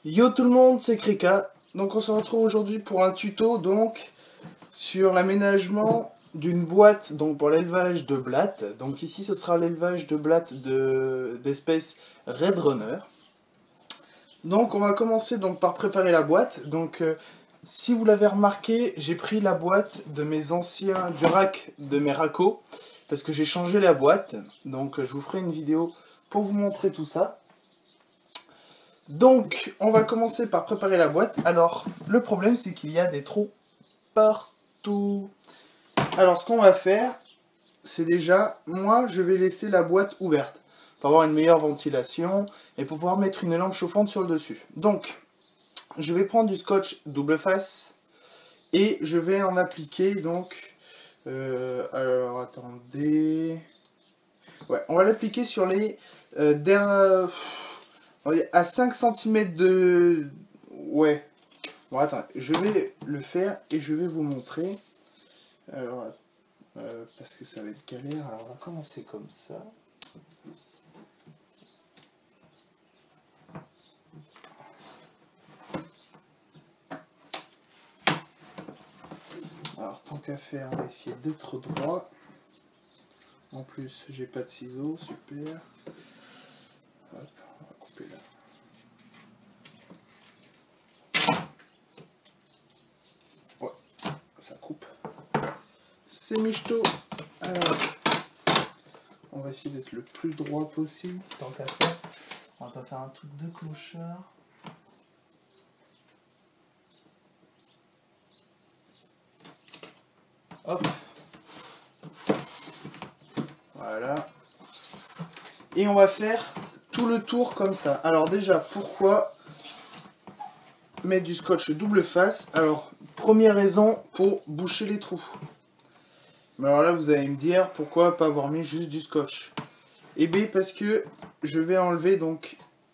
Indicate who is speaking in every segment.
Speaker 1: Yo tout le monde, c'est Krika. Donc on se retrouve aujourd'hui pour un tuto sur l'aménagement d'une boîte pour l'élevage de blattes. Donc ici ce sera l'élevage de blattes d'espèces Red Runner. Donc on va commencer par préparer la boîte. Si vous l'avez remarqué, j'ai pris la boîte du rack de mes racos parce que j'ai changé la boîte. Donc je vous ferai une vidéo pour vous montrer tout ça. Donc, on va commencer par préparer la boîte. Alors, le problème, c'est qu'il y a des trous partout. Alors, ce qu'on va faire, c'est déjà, moi, je vais laisser la boîte ouverte pour avoir une meilleure ventilation et pour pouvoir mettre une lampe chauffante sur le dessus. Donc, je vais prendre du scotch double face et je vais en appliquer, alors, attendez... Ouais, on va l'appliquer sur les à 5 cm de... Ouais. Bon, attends, je vais le faire et je vais vous montrer. Alors, parce que ça va être galère. Alors, on va commencer comme ça. Alors, tant qu'à faire, on va essayer d'être droit. En plus, j'ai pas de ciseaux, super. Hop, on va couper là. Ça coupe. C'est michto. Alors, on va essayer d'être le plus droit possible. Tant qu'à faire, on va pas faire un truc de clochard. Hop. Voilà. Et on va faire tout le tour comme ça. Alors déjà, pourquoi mettre du scotch double face? Alors, première raison, pour boucher les trous. Mais alors là, vous allez me dire, pourquoi pas avoir mis juste du scotch? Eh bien, parce que je vais enlever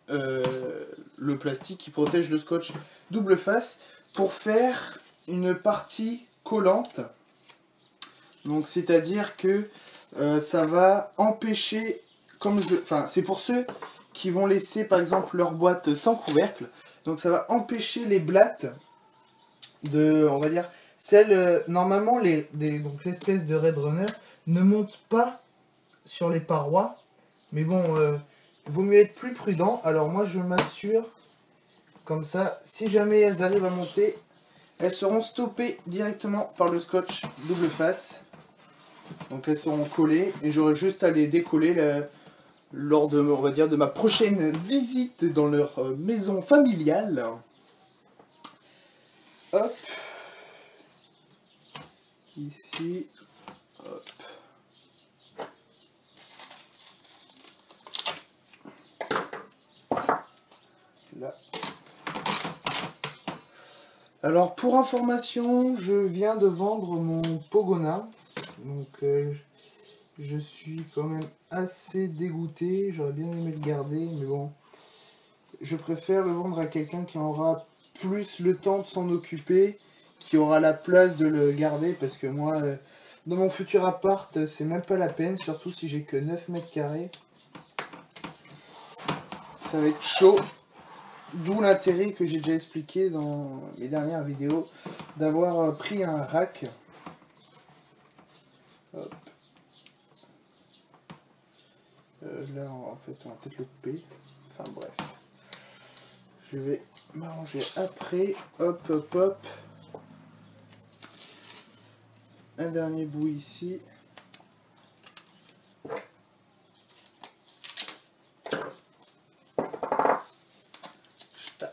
Speaker 1: le plastique qui protège le scotch double face pour faire une partie collante. Donc, c'est-à-dire que ça va empêcher, c'est pour ceux qui vont laisser, par exemple, leur boîte sans couvercle. Donc, ça va empêcher les blattes on va dire, normalement, l'espèce de Red Runner ne monte pas sur les parois. Mais bon, il vaut mieux être plus prudent. Alors moi, je m'assure, comme ça, si jamais elles arrivent à monter, elles seront stoppées directement par le scotch double face. Donc elles seront collées et j'aurai juste à les décoller lors de, on va dire, de ma prochaine visite dans leur maison familiale. Hop. Ici. Hop. Là. Alors pour information, je viens de vendre mon Pogona. Donc je suis quand même assez dégoûté. J'aurais bien aimé le garder, mais bon. Je préfère le vendre à quelqu'un qui aura plus le temps de s'en occuper, qui aura la place de le garder, parce que moi, dans mon futur appart, c'est même pas la peine, surtout si j'ai que 9 mètres carrés. Ça va être chaud, d'où l'intérêt que j'ai déjà expliqué dans mes dernières vidéos, d'avoir pris un rack. Hop. Là, en fait, on va peut-être le couper. Enfin, bref. Je vais m'arranger après. Hop, hop, hop. Un dernier bout ici. Tac.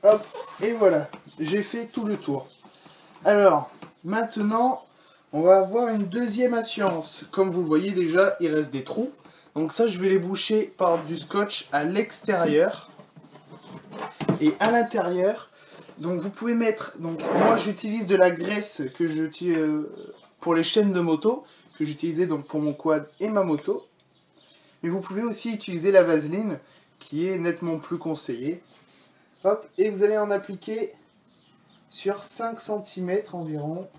Speaker 1: Hop, et voilà. J'ai fait tout le tour. Alors, maintenant... on va avoir une deuxième assurance. Comme vous le voyez déjà, il reste des trous. Donc ça, je vais les boucher par du scotch à l'extérieur. Et à l'intérieur, donc vous pouvez mettre... Donc moi, j'utilise de la graisse que j'utilise pour les chaînes de moto, que j'utilisais pour mon quad et ma moto. Mais vous pouvez aussi utiliser la vaseline, qui est nettement plus conseillée. Hop, et vous allez en appliquer sur 5 cm environ.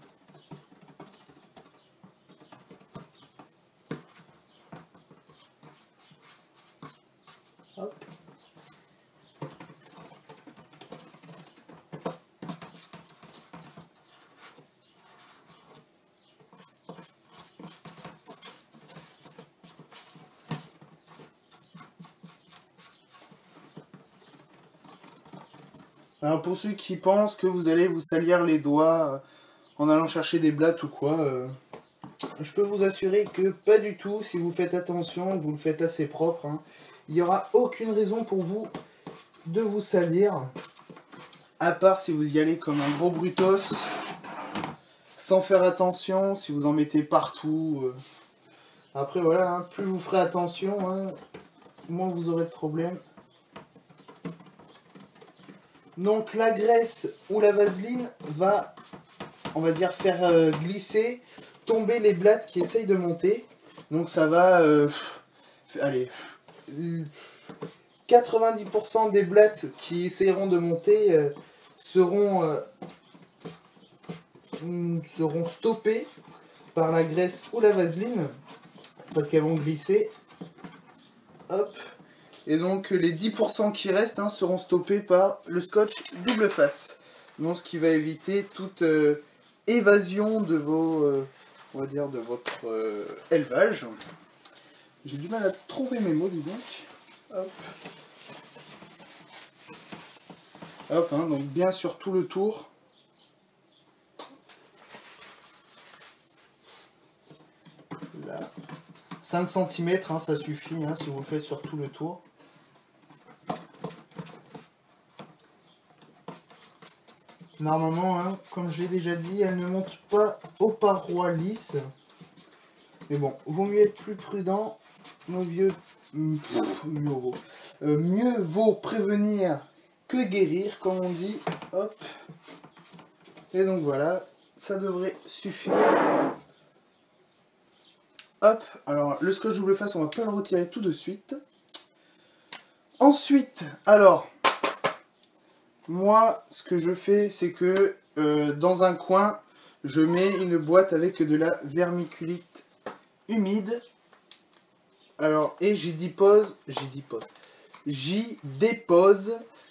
Speaker 1: Hop. Alors pour ceux qui pensent que vous allez vous salir les doigts en allant chercher des blattes ou quoi, je peux vous assurer que pas du tout. Si vous faites attention, vous le faites assez propre, hein. Il n'y aura aucune raison pour vous de vous salir, à part si vous y allez comme un gros brutos, sans faire attention, si vous en mettez partout. Après voilà, hein, plus vous ferez attention, hein, moins vous aurez de problèmes. Donc la graisse ou la vaseline va, on va dire, faire glisser, tomber les blattes qui essayent de monter. Donc ça va, allez, 90% des blattes qui essayeront de monter seront stoppées par la graisse ou la vaseline, parce qu'elles vont glisser. Hop. Et donc les 10% qui restent, hein, seront stoppés par le scotch double face. Donc ce qui va éviter toute évasion de vos, on va dire, de votre élevage. J'ai du mal à trouver mes mots, dis donc. Hop. Hop, hein, donc bien sur tout le tour. Là. 5 cm, hein, ça suffit, hein, si vous le faites sur tout le tour. Normalement, hein, comme je l'ai déjà dit, elle ne monte pas aux parois lisses. Mais bon, vaut mieux être plus prudent. Mieux vaut prévenir que guérir, comme on dit. Hop. Et donc voilà, ça devrait suffire. Hop, alors le scotch double face, on va pas le retirer tout de suite. Ensuite, alors, moi, ce que je fais, c'est que dans un coin, je mets une boîte avec de la vermiculite humide. Alors, et j'y dépose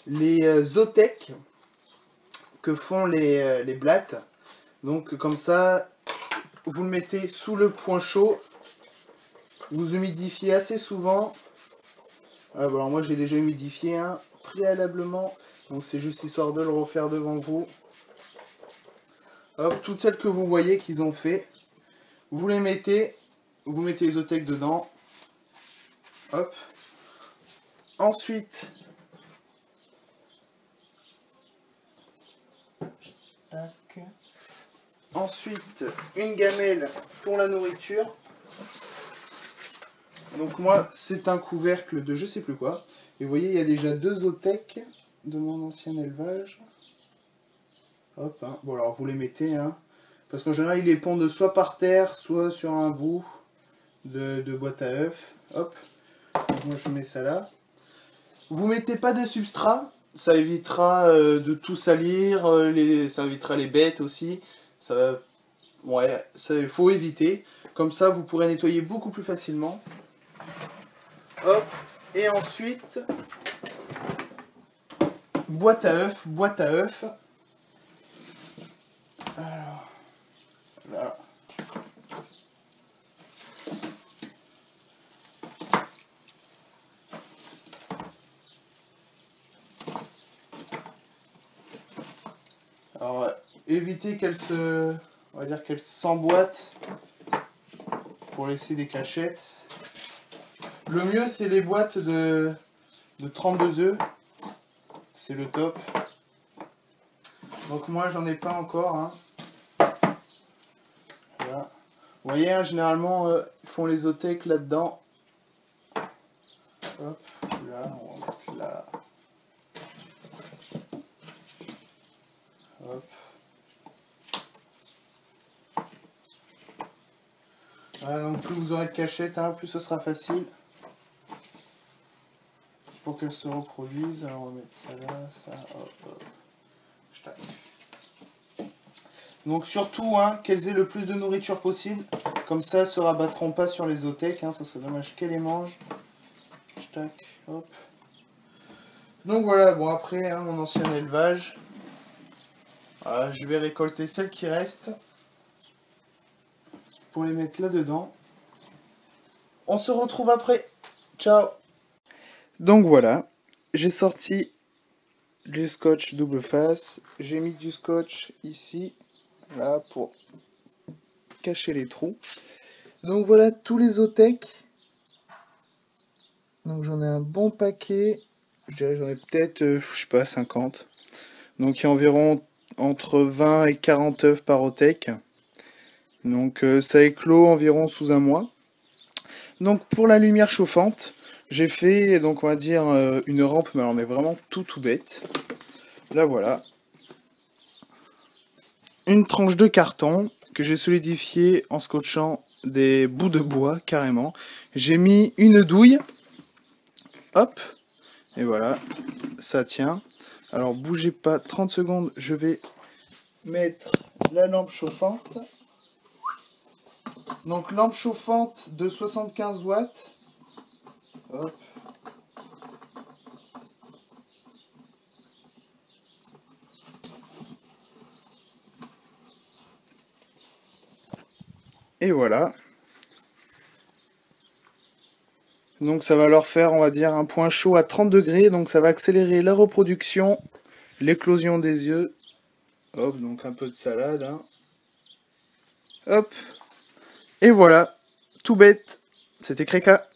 Speaker 1: les Zotex que font les blattes. Donc, comme ça, vous le mettez sous le point chaud. Vous humidifiez assez souvent. Ah, bon, alors moi, je l'ai déjà humidifié, hein, préalablement. Donc c'est juste histoire de le refaire devant vous. Hop, toutes celles que vous voyez qu'ils ont fait, vous les mettez, vous mettez les Zotex dedans. Hop. Ensuite, une gamelle pour la nourriture. Donc moi, c'est un couvercle de je sais plus quoi. Et vous voyez, il y a déjà 2 Zotex de mon ancien élevage. Hop, hein. Bon alors vous les mettez, hein, parce qu'en général ils les pondent soit par terre, soit sur un bout de boîte à œufs. Hop, donc moi je mets ça là. Vous mettez pas de substrat, ça évitera de tout salir, ça évitera les bêtes aussi. Ça, ouais, il faut éviter. Comme ça vous pourrez nettoyer beaucoup plus facilement. Hop, et ensuite boîte à œufs. Alors, là. Alors, évitez qu'elle se, on va dire qu'elle s'emboîte pour laisser des cachettes. Le mieux, c'est les boîtes de 32 œufs. C'est le top. Donc moi, j'en ai pas encore, hein. Voilà. Vous voyez, hein, généralement, ils font les Zotex là-dedans. Hop, là, on va mettre là. Hop. Voilà, donc plus vous aurez de cachettes, hein, plus ce sera facile pour qu'elles se reproduisent. Alors on va mettre ça là, ça, hop, hop. Tac. Donc surtout, hein, qu'elles aient le plus de nourriture possible. Comme ça, elles ne se rabattront pas sur les othèques. Hein, ça serait dommage qu'elles les mangent. Tac, hop. Donc voilà, bon après, hein, mon ancien élevage. Je vais récolter celles qui restent. Pour les mettre là-dedans. On se retrouve après. Ciao. Donc voilà, j'ai sorti du scotch double face. J'ai mis du scotch ici, là, pour cacher les trous. Donc voilà tous les othèques. Donc j'en ai un bon paquet. Je dirais j'en ai peut-être, je sais pas, 50. Donc il y a environ entre 20 et 40 œufs par othèque. Donc ça éclot environ sous un mois. Donc pour la lumière chauffante, j'ai fait, donc on va dire, une rampe, mais alors mais vraiment tout bête. Là voilà. Une tranche de carton que j'ai solidifié en scotchant des bouts de bois carrément. J'ai mis une douille. Hop. Et voilà. Ça tient. Alors bougez pas 30 secondes. Je vais mettre la lampe chauffante. Donc lampe chauffante de 75 watts. Hop. Et voilà. Donc ça va leur faire, on va dire, un point chaud à 30 degrés. Donc ça va accélérer la reproduction, l'éclosion des œufs. Hop, donc un peu de salade. Hein. Hop. Et voilà. Tout bête. C'était Kreka.